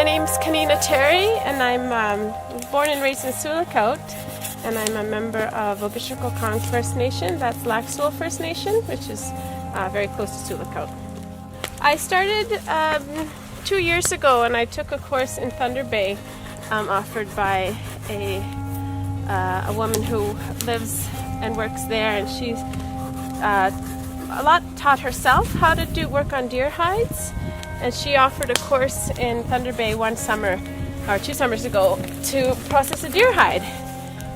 My name's Kanina Terry, and I'm born and raised in Sulakaut, and I'm a member of Ogishikokong First Nation, that's Lac-Seul First Nation, which is very close to Sulakaut. I started 2 years ago, and I took a course in Thunder Bay offered by a woman who lives and works there, and she's a lot taught herself how to do work on deer hides. And she offered a course in Thunder Bay one summer, or 2 summers ago, to process a deer hide.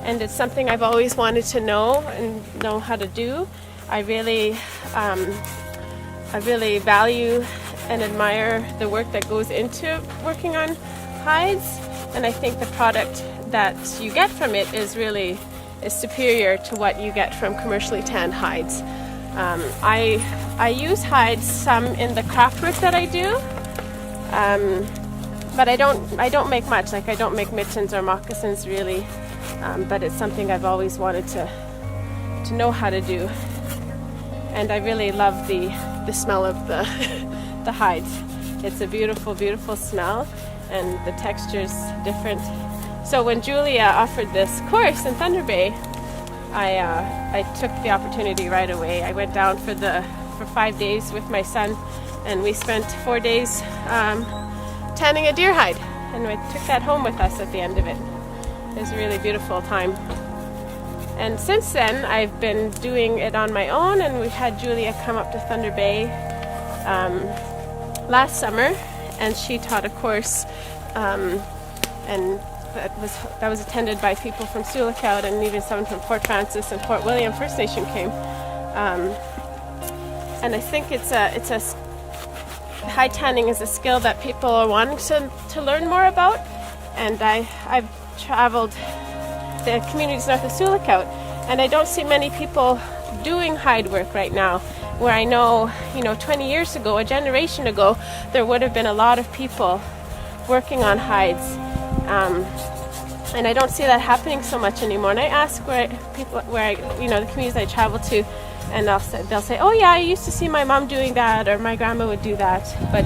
And it's something I've always wanted to know and know how to do. I really value and admire the work that goes into working on hides. And I think the product that you get from it is superior to what you get from commercially tanned hides. I use hides some in the craft work that I do, but I don't make much. Like, I don't make mittens or moccasins really, but it's something I've always wanted to know how to do. And I really love the smell of the the hides. It's a beautiful, beautiful smell, and the texture's different. So when Julia offered this course in Thunder Bay, I took the opportunity right away. I went down for 5 days with my son, and we spent 4 days tanning a deer hide, and we took that home with us at the end of it. It was a really beautiful time. And since then, I've been doing it on my own, and we had Julia come up to Thunder Bay last summer, and she taught a course, and that was attended by people from Sulakaut, and even someone from Port Francis and Fort William First Nation came. And I think hide tanning is a skill that people are wanting to learn more about. And I've traveled the communities north of Sulakaut, and I don't see many people doing hide work right now. Where I know, 20 years ago, a generation ago, there would have been a lot of people working on hides. And I don't see that happening so much anymore. And I ask the communities I travel to, and they'll say, oh yeah, I used to see my mom doing that, or my grandma would do that. But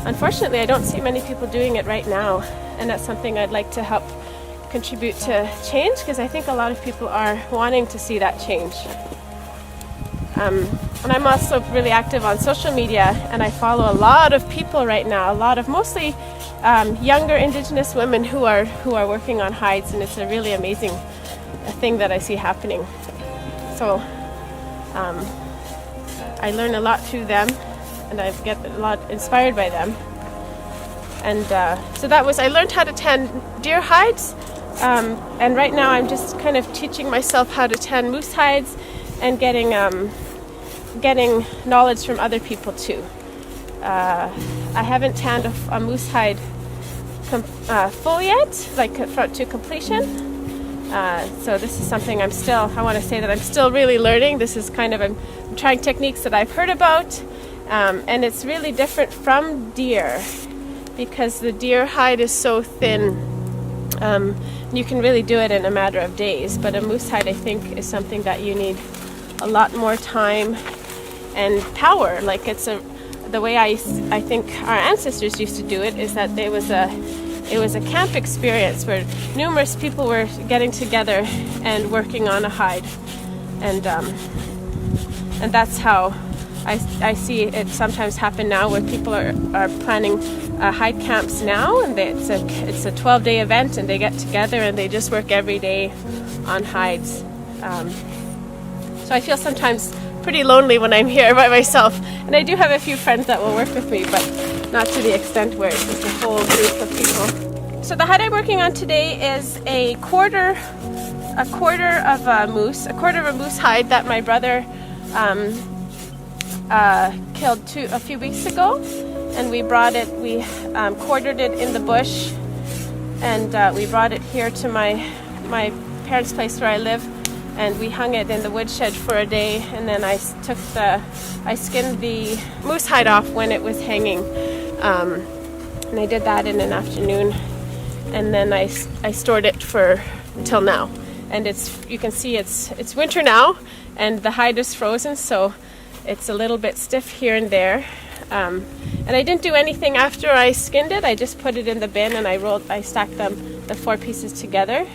unfortunately, I don't see many people doing it right now. And that's something I'd like to help contribute to change, because I think a lot of people are wanting to see that change. And I'm also really active on social media, and I follow a lot of people right now, mostly younger Indigenous women who are working on hides, and it's a really amazing thing that I see happening. So I learn a lot through them, and I get a lot inspired by them. And so I learned how to tan deer hides, and right now I'm just kind of teaching myself how to tan moose hides, and getting knowledge from other people too. I haven't tanned a moose hide full yet, to completion. So this is something I want to say that I'm still really learning. This is I'm trying techniques that I've heard about, and it's really different from deer, because the deer hide is so thin. You can really do it in a matter of days, but a moose hide, I think, is something that you need a lot more time and power. The way I think our ancestors used to do it is that it was a camp experience where numerous people were getting together and working on a hide, and that's how I see it sometimes happen now, where people are planning hide camps now, and it's a 12-day event, and they get together and they just work every day on hides. So I feel sometimes pretty lonely when I'm here by myself, and I do have a few friends that will work with me, but not to the extent where it's just a whole group of people. So the hide I'm working on today is a quarter of a moose hide that my brother killed a few weeks ago, and we quartered it in the bush, and we brought it here to my parents' place where I live. And we hung it in the woodshed for a day, and then I skinned the moose hide off when it was hanging, and I did that in an afternoon, and then I stored it until now. And you can see it's winter now, and the hide is frozen, so it's a little bit stiff here and there. And I didn't do anything after I skinned it. I just put it in the bin and I stacked the 4 pieces together.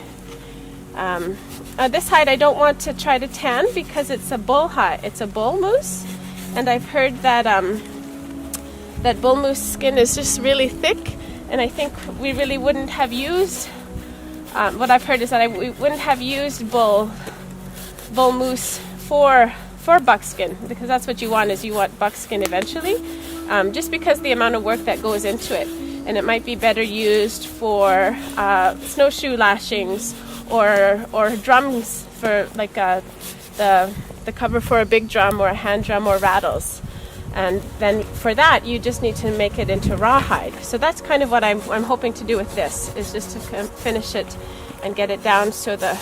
This hide I don't want to try to tan because it's a bull hide. It's a bull moose, and I've heard that that bull moose skin is just really thick, and I think we really wouldn't have used. What I've heard is that we wouldn't have used bull moose for buckskin, because that's what you want, is you want buckskin eventually, just because the amount of work that goes into it. And it might be better used for snowshoe lashings or drums, for like the cover for a big drum or a hand drum or rattles. And then for that you just need to make it into rawhide. So that's kind of what I'm hoping to do with this, is just to finish it and get it down so the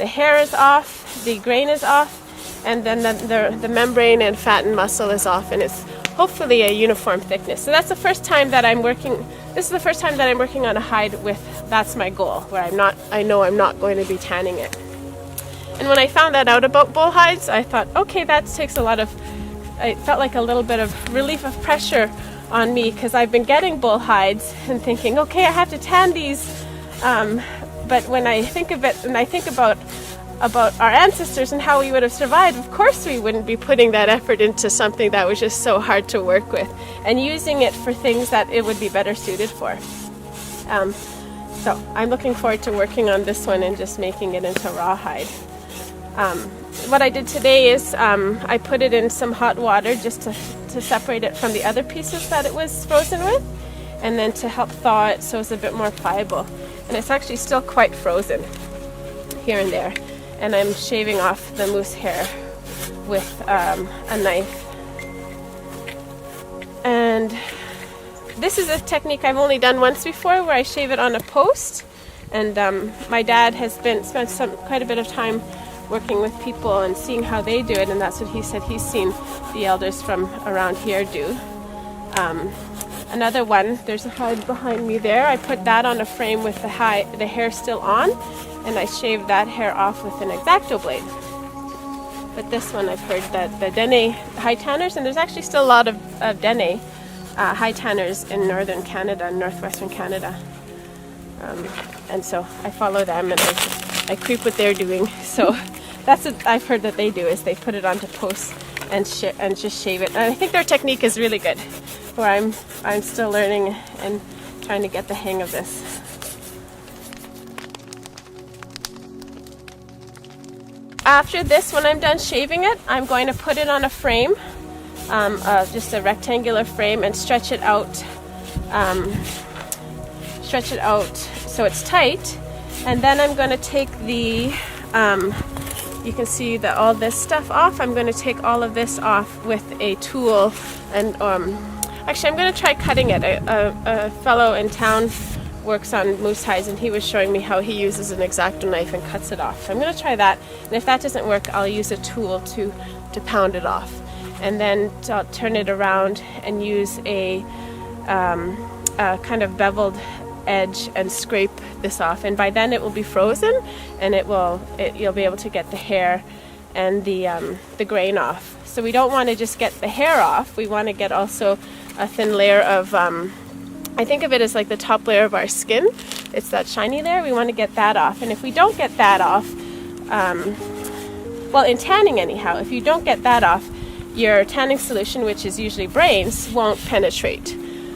hair is off, the grain is off, and then the membrane and fat and muscle is off, and it's hopefully a uniform thickness. So that's the first time that I'm working. This is the first time that I'm working on a hide with, that's my goal, where I know I'm not going to be tanning it. And when I found that out about bull hides, I thought, okay, that takes a lot of, it felt like a little bit of relief of pressure on me, because I've been getting bull hides and thinking, okay, I have to tan these. But when I think of it, and I think about our ancestors and how we would have survived, of course we wouldn't be putting that effort into something that was just so hard to work with, and using it for things that it would be better suited for. So I'm looking forward to working on this one and just making it into rawhide. What I did today is I put it in some hot water just to separate it from the other pieces that it was frozen with, and then to help thaw it so it's a bit more pliable. And it's actually still quite frozen here and there. And I'm shaving off the moose hair with a knife. And this is a technique I've only done once before, where I shave it on a post. And my dad has spent quite a bit of time working with people and seeing how they do it, and that's what he said he's seen the elders from around here do. Another one, there's a hide behind me there. I put that on a frame with the hair still on, and I shaved that hair off with an X-Acto blade. But this one, I've heard that the Dene hide tanners, and there's actually still a lot of Dene hide tanners in northern Canada and northwestern Canada. And so I follow them and I creep what they're doing. So that's what I've heard that they do, is they put it onto posts and just shave it. And I think their technique is really good, where I'm still learning and trying to get the hang of this. After this, when I'm done shaving it, I'm going to put it on a frame, just a rectangular frame, and stretch it out so it's tight. And then I'm going to take the, you can see all this stuff off. I'm going to take all of this off with a tool, and actually I'm going to try cutting it. A fellow in town works on moose hides, and he was showing me how he uses an X-Acto knife and cuts it off. So I'm going to try that, and if that doesn't work, I'll use a tool to pound it off. And then I'll turn it around and use a kind of beveled edge and scrape this off, and by then it will be frozen, and you'll be able to get the hair and the grain off. So we don't want to just get the hair off, we want to get also a thin layer of I think of it as like the top layer of our skin. It's that shiny layer. We want to get that off. And if we don't get that off, well, in tanning anyhow, if you don't get that off, your tanning solution, which is usually brains, won't penetrate.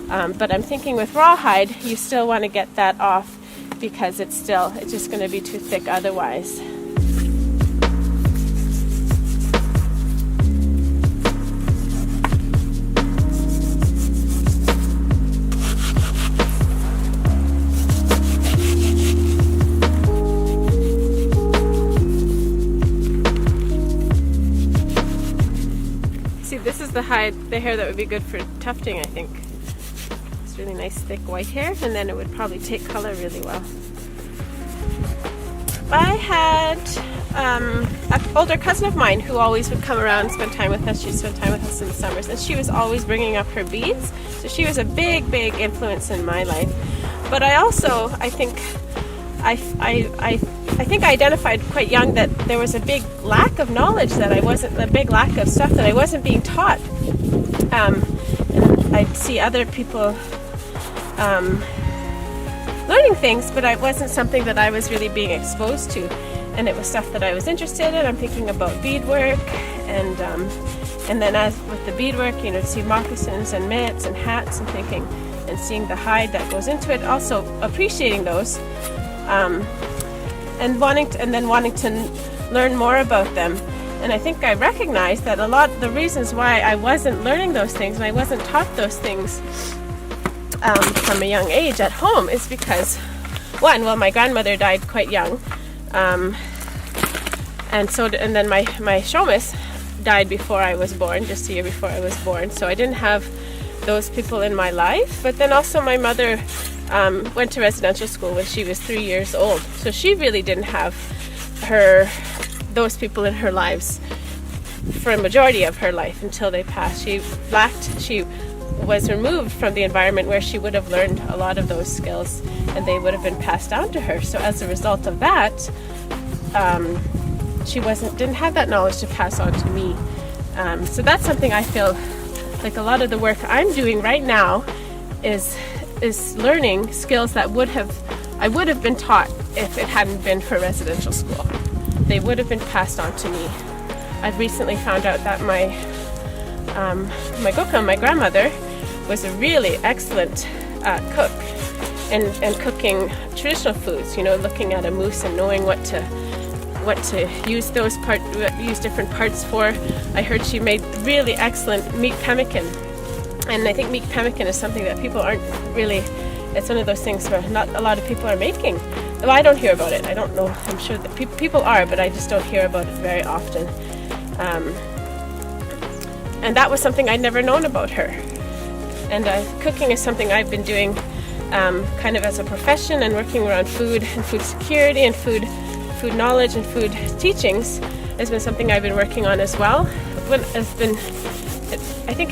But I'm thinking with rawhide, you still want to get that off, because it's just going to be too thick otherwise. This is the hair that would be good for tufting, I think. It's really nice, thick white hair, and then it would probably take color really well. I had an older cousin of mine who always would come around and spend time with us. She'd spend time with us in the summers, and she was always bringing up her beads. So she was a big, big influence in my life. But I also, I think I identified quite young that there was a big lack of knowledge, a big lack of stuff that I wasn't being taught. And I'd see other people learning things, but it wasn't something that I was really being exposed to. And it was stuff that I was interested in. I'm thinking about beadwork, and then as with the beadwork, you know, to see moccasins and mitts and hats, and thinking and seeing the hide that goes into it, also appreciating those, and wanting to learn more about them. And I think I recognized that a lot of the reasons why I wasn't learning those things and I wasn't taught those things from a young age at home is because, one, well, my grandmother died quite young, and then my showmiss died before I was born, just a year before I was born. So I didn't have those people in my life. But then also my mother went to residential school when she was 3 years old, so she really didn't have those people in her lives for a majority of her life until they passed. She was removed from the environment where she would have learned a lot of those skills, and they would have been passed down to her. So as a result of that, she didn't have that knowledge to pass on to me. So that's something I feel like a lot of the work I'm doing right now is learning skills that I would have been taught if it hadn't been for residential school. They would have been passed on to me. I've recently found out that my goka, my grandmother, was a really excellent cook and cooking traditional foods. You know, looking at a moose and knowing what to use use different parts for. I heard she made really excellent meat pemmican, and I think meat pemmican is something that people aren't really. It's one of those things where not a lot of people are making. Well, I don't hear about it. I don't know. I'm sure that people are, but I just don't hear about it very often. And that was something I'd never known about her. And cooking is something I've been doing kind of as a profession, and working around food and food security and food knowledge and food teachings has been something I've been working on as well. I think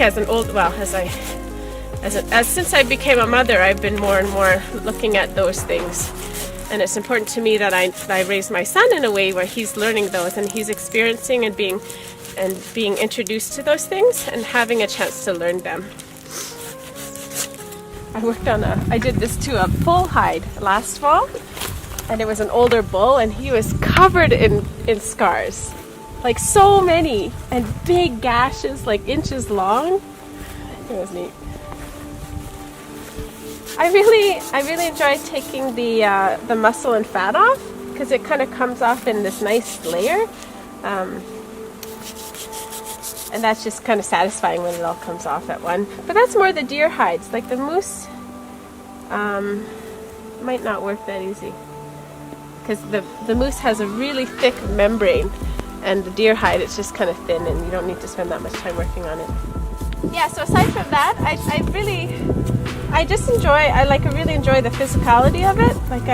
since I became a mother, I've been more and more looking at those things. And it's important to me that I raise my son in a way where he's learning those and he's experiencing and being introduced to those things and having a chance to learn them. I did this to a bull hide last fall, and it was an older bull, and he was covered in scars, like so many, and big gashes, like inches long. It was neat. I really enjoy taking the muscle and fat off, because it kind of comes off in this nice layer, and that's just kind of satisfying when it all comes off at one. But that's more the deer hides. Like the moose might not work that easy, because the moose has a really thick membrane, and the deer hide, it's just kind of thin, and you don't need to spend that much time working on it. Yeah, so aside from that, I really enjoy the physicality of it. Like,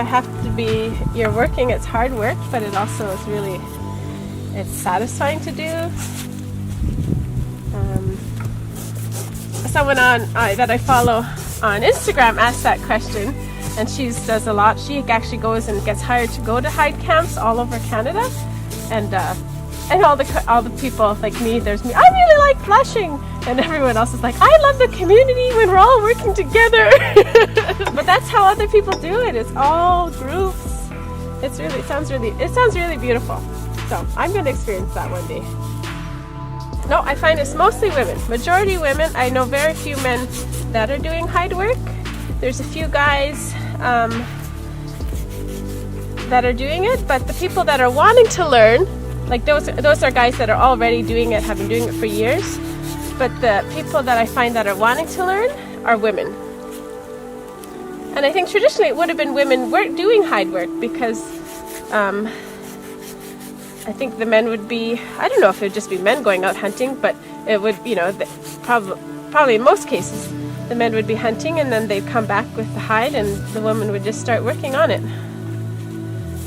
you're working, it's hard work, but it also is it's satisfying to do. Someone that I follow on Instagram asked that question, and she does a lot. She actually goes and gets hired to go to hide camps all over Canada, and all the people like me. There's me. I really like flushing, and everyone else is like, I love the community when we're all working together. But that's how other people do it. It's all groups. It sounds really beautiful. So I'm going to experience that one day. No, I find it's mostly women. Majority women. I know very few men that are doing hide work. There's a few guys that are doing it, but the people that are wanting to learn, like those are guys that are already doing it, have been doing it for years. But the people that I find that are wanting to learn are women. And I think traditionally it would have been women doing hide work, because I think the men would be, I don't know if it would just be men going out hunting, but it would, probably in most cases, the men would be hunting, and then they'd come back with the hide, and the woman would just start working on it.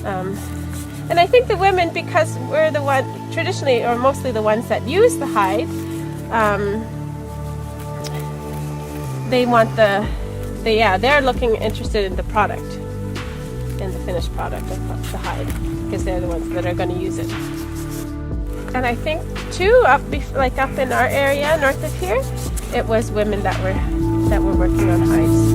And I think the women, because we're the one, traditionally, or mostly the ones that use the hide, they're interested in the product, in the finished product of the hide, because they're the ones that are going to use it. And I think too, up in our area north of here, it was women that were working on hides.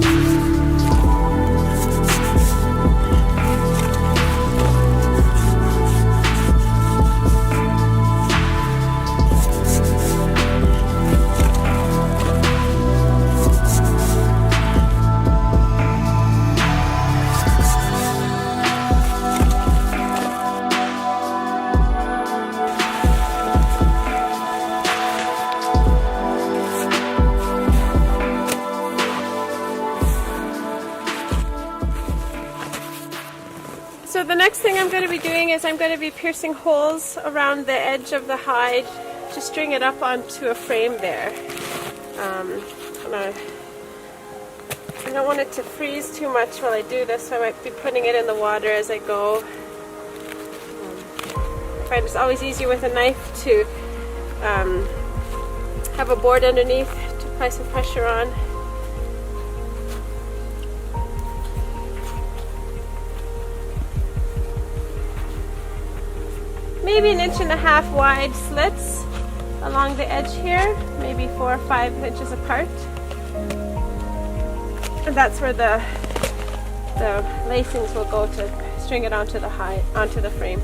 So the next thing I'm going to be doing is I'm going to be piercing holes around the edge of the hide to string it up onto a frame there. I don't want it to freeze too much while I do this, so I might be putting it in the water as I go. I find it's always easier with a knife to have a board underneath to apply some pressure on. Maybe 1.5 inch wide slits along the edge here, maybe 4 or 5 inches apart. And that's where the lacings will go to string it onto the frame.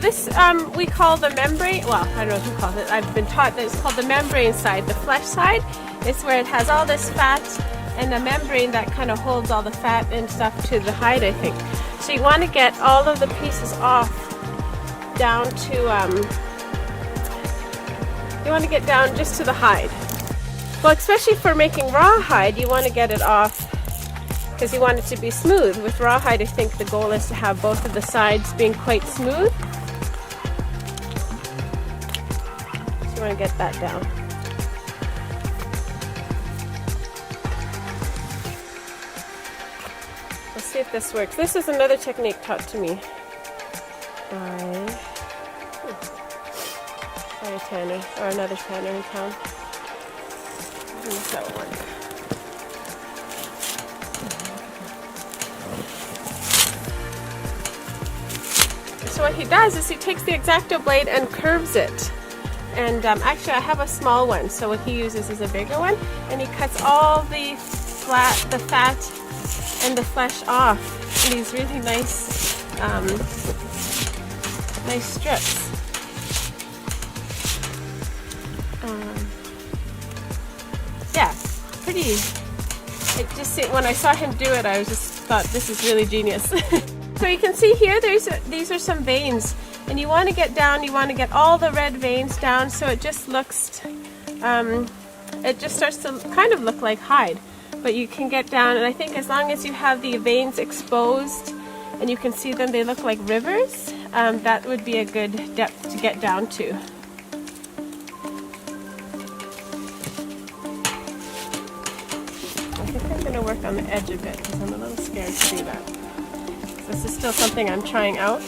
This we call the membrane, well, I don't know who calls it, I've been taught that it's called the membrane side. The flesh side is where it has all this fat and a membrane that kind of holds all the fat and stuff to the hide, I think. So you want to get all of the pieces off down to, you want to get down just to the hide. Well, especially for making rawhide, you want to get it off because you want it to be smooth. With rawhide, I think the goal is to have both of the sides being quite smooth. So you want to get that down. Let's see if this works. This is another technique taught to me by a tanner, or another tanner in town. That will work. So what he does is he takes the X-Acto blade and curves it. And actually I have a small one, so what he uses is a bigger one. And he cuts all the fat and the flesh off in these really nice, nice strips. Yeah, it just, when I saw him do it, I just thought this is really genius. So you can see here, these are some veins, and you want to get down, you want to get all the red veins down, so it just looks, it just starts to kind of look like hide. But you can get down, and I think as long as you have the veins exposed and you can see them, they look like rivers, that would be a good depth to get down to. I think I'm going to work on the edge a bit because I'm a little scared to do that. This is still something I'm trying out.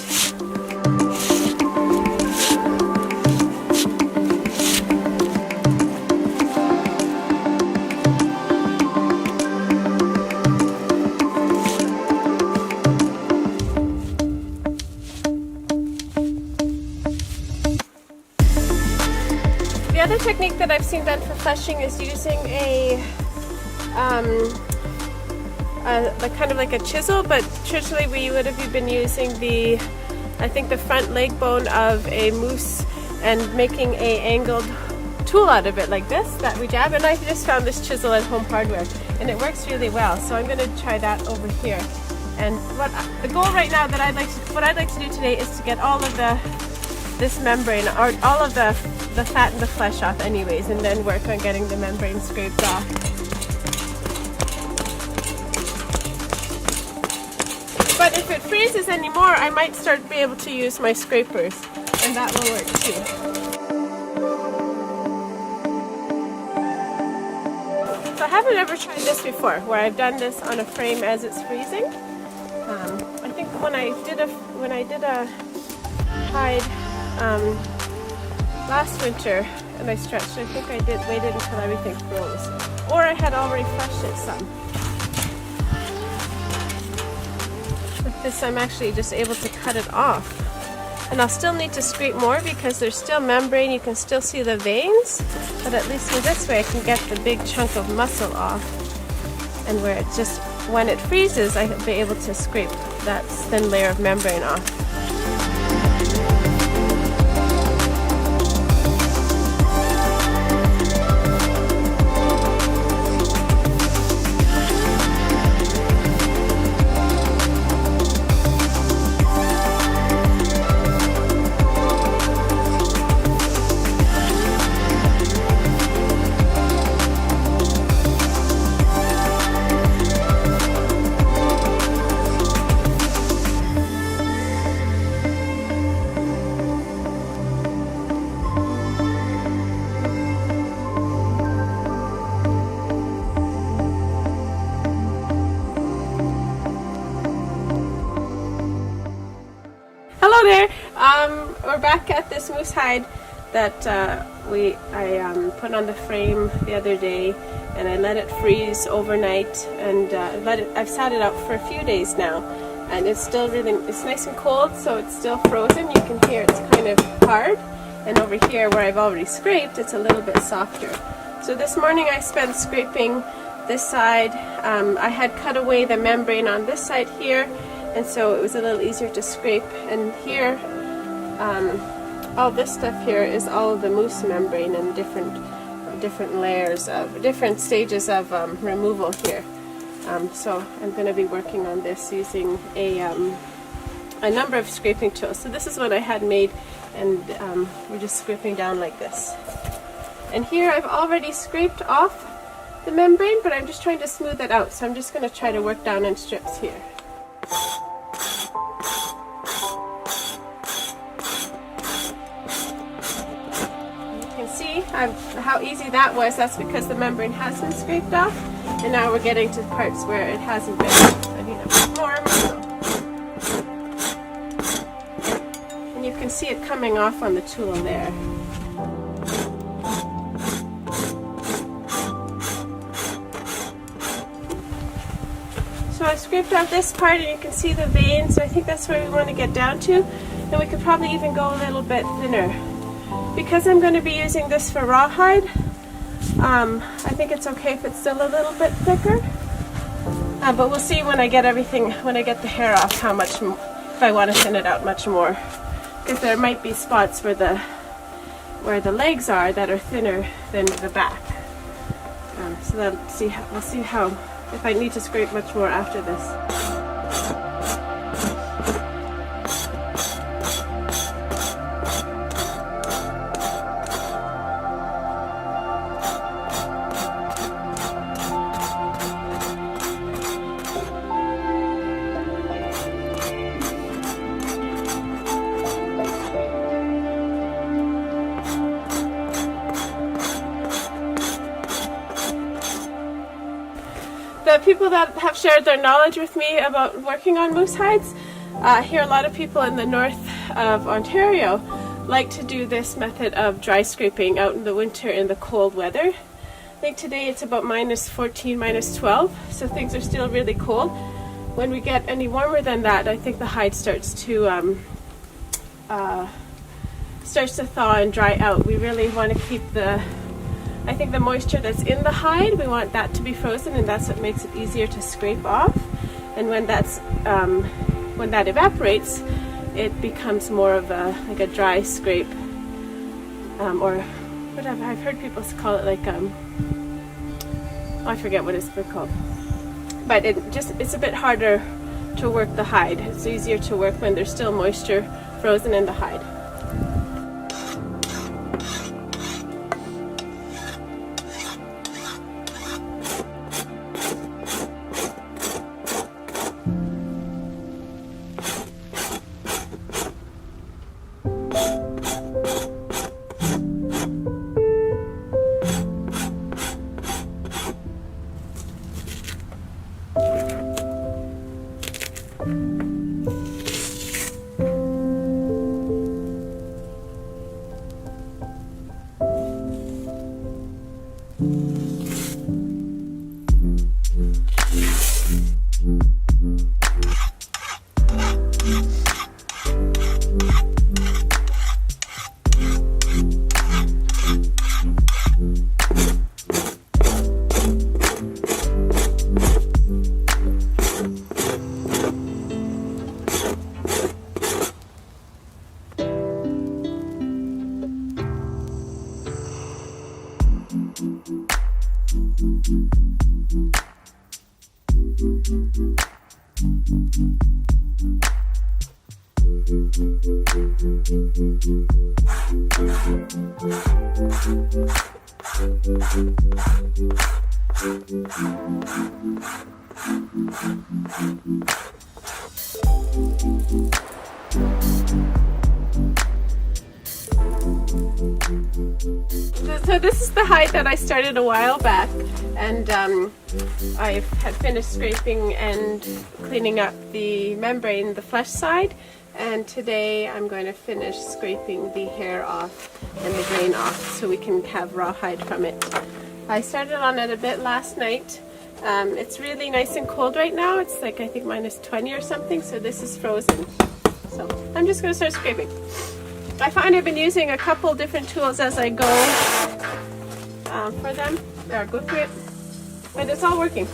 The other technique that I've seen done for fleshing is using a kind of like a chisel, but traditionally we would have been using I think the front leg bone of a moose and making a angled tool out of it like this that we jab. And I just found this chisel at Home Hardware and it works really well, so I'm going to try that over here. And the goal right now that what I'd like to do today is to get all of this membrane, or all of the fat and the flesh off anyways, and then work on getting the membrane scraped off. But if it freezes anymore, I might start to be able to use my scrapers, and that will work too. So I haven't ever tried this before, where I've done this on a frame as it's freezing. I think when I did a hide last winter and I stretched, I think I waited until everything froze, or I had already fleshed it some. With this, I'm actually just able to cut it off, and I'll still need to scrape more because there's still membrane. You can still see the veins, but at least in this way I can get the big chunk of muscle off, and where it just, when it freezes, I'll be able to scrape that thin layer of membrane off. Hello there. We're back at this moose hide that I put on the frame the other day, and I let it freeze overnight, and I've sat it out for a few days now, and it's still it's nice and cold, so it's still frozen. You can hear it's kind of hard, and over here where I've already scraped, it's a little bit softer. So this morning I spent scraping this side. I had cut away the membrane on this side here, and so it was a little easier to scrape. And here, all this stuff here is all of the moose membrane and different layers of different stages of removal here. So I'm going to be working on this using a number of scraping tools. So this is what I had made, and we're just scraping down like this. And here I've already scraped off the membrane, but I'm just trying to smooth it out. So I'm just going to try to work down in strips here. See how easy that was. That's because the membrane has been scraped off, and now we're getting to parts where it hasn't been. I need a bit more muscle. And you can see it coming off on the tool there. So I scraped off this part, and you can see the veins, so I think that's where we want to get down to, and we could probably even go a little bit thinner. Because I'm going to be using this for rawhide, I think it's okay if it's still a little bit thicker. But we'll see when I get the hair off, how much, if I want to thin it out much more. Because there might be spots where the legs are that are thinner than the back. So we'll see how if I need to scrape much more after this. The people that have shared their knowledge with me about working on moose hides, here a lot of people in the north of Ontario like to do this method of dry scraping out in the winter in the cold weather. I think today it's about -14, -12, so things are still really cold. When we get any warmer than that, I think the hide starts to thaw and dry out. We really want to keep I think the moisture that's in the hide, we want that to be frozen, and that's what makes it easier to scrape off. And when that evaporates, it becomes more of like a dry scrape, or whatever. I've heard people call it like I forget what it's been called. But it's a bit harder to work the hide. It's easier to work when there's still moisture frozen in the hide. So this is the hide that I started a while back, and I had finished scraping and cleaning up the membrane, the flesh side, and today I'm going to finish scraping the hair off and the grain off so we can have rawhide from it. I started on it a bit last night. It's really nice and cold right now. It's like I think -20 or something, so this is frozen. So I'm just going to start scraping. I find I've been using a couple different tools as I go for them, or go through it, but it's all working.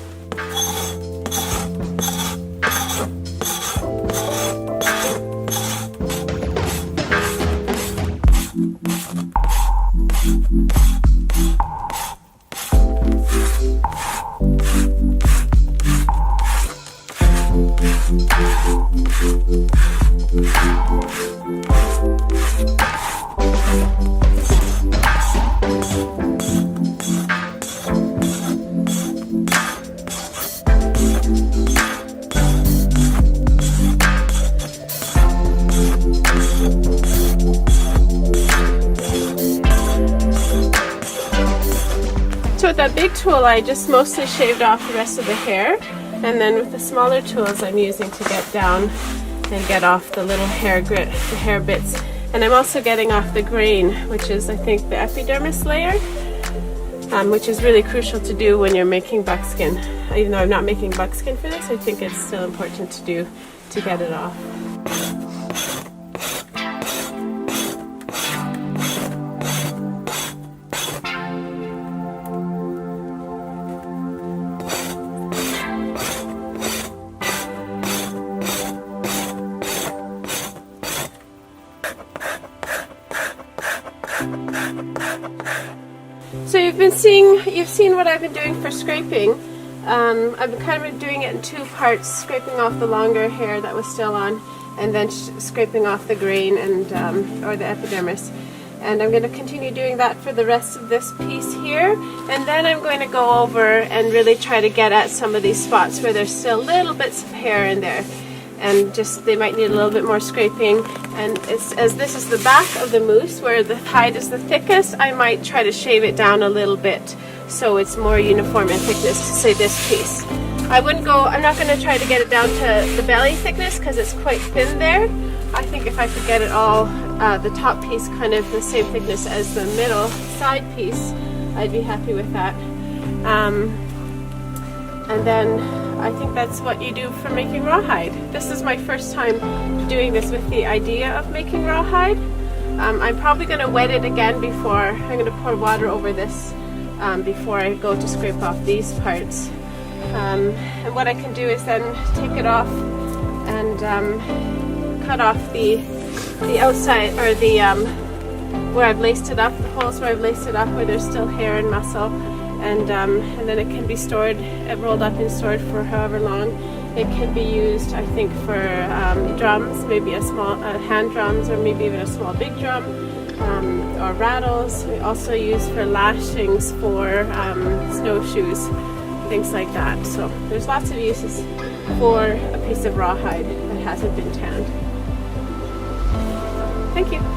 So with that big tool, I just mostly shaved off the rest of the hair, and then with the smaller tools I'm using to get down and get off the little hair bits. And I'm also getting off the grain, which is I think the epidermis layer, which is really crucial to do when you're making buckskin. Even though I'm not making buckskin for this, I think it's still important to do to get it off. So you've seen what I've been doing for scraping. I'm kind of doing it in two parts, scraping off the longer hair that was still on, and then scraping off the grain and or the epidermis. And I'm going to continue doing that for the rest of this piece here, and then I'm going to go over and really try to get at some of these spots where there's still little bits of hair in there, and just they might need a little bit more scraping. And as this is the back of the moose where the hide is the thickest, I might try to shave it down a little bit so it's more uniform in thickness, to say this piece. I'm not going to try to get it down to the belly thickness because it's quite thin there. I think if I could get it all, the top piece kind of the same thickness as the middle side piece, I'd be happy with that. And then I think that's what you do for making rawhide. This is my first time doing this with the idea of making rawhide. I'm probably going to wet it again before, I'm going to pour water over this before I go to scrape off these parts. And what I can do is then take it off and cut off the outside, or the where I've laced it up, the holes where I've laced it up where there's still hair and muscle, and then it can be stored, rolled up and stored for however long. It can be used, I think, for drums, maybe a small hand drums, or maybe even a small big drum, or rattles. We also use for lashings for snowshoes, things like that. So there's lots of uses for a piece of rawhide that hasn't been tanned. Thank you.